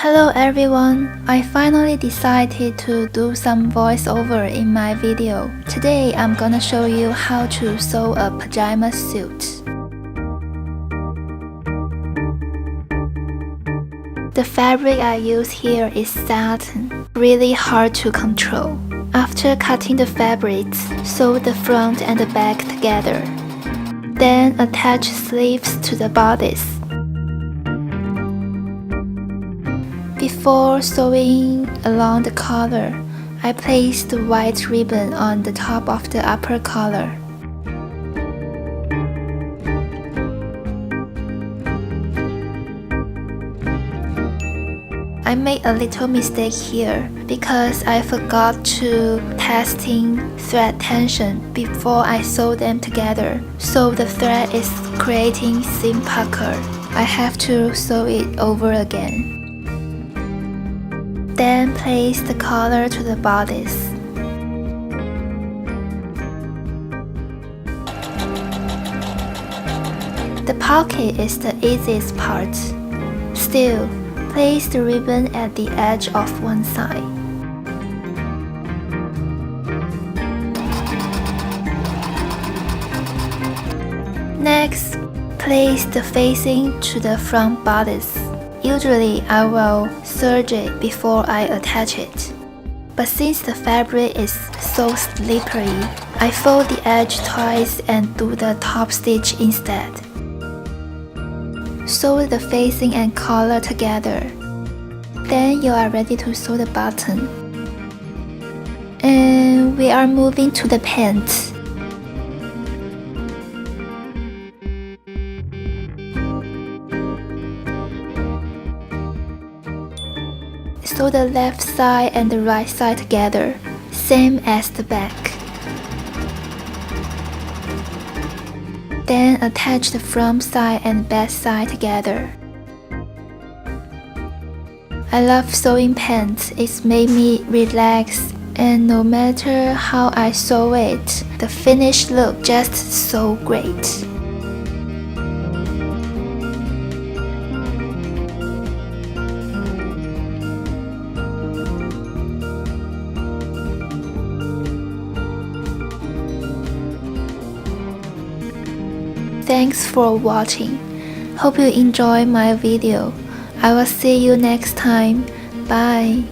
Hello everyone, I finally decided to do some voiceover in my video. Today I'm gonna show you how to sew a pajama suit. The fabric I use here is satin, really hard to control. After cutting the fabrics, sew the front and the back together. Then attach sleeves to the bodice. Before sewing along the collar, I placed the white ribbon on the top of the upper collar. I made a little mistake here because I forgot to testing thread tension before I sew them together, so the thread is creating seam pucker. I have to sew it over again. Then place the collar to the bodice. The pocket is the easiest part. Still, place the ribbon at the edge of one side. Next, place the facing to the front bodice. Usually, I will serge it before I attach it. But since the fabric is so slippery, I fold the edge twice and do the top stitch instead. Sew the facing and collar together. Then you are ready to sew the button. And we are moving to the pants. Sew the left side and the right side together, same as the back. Then attach the front side and back side together. I love sewing pants, it's made me relax, and no matter how I sew it, the finished look just so great. Thanks for watching. Hope you enjoy my video. I will see you next time. Bye.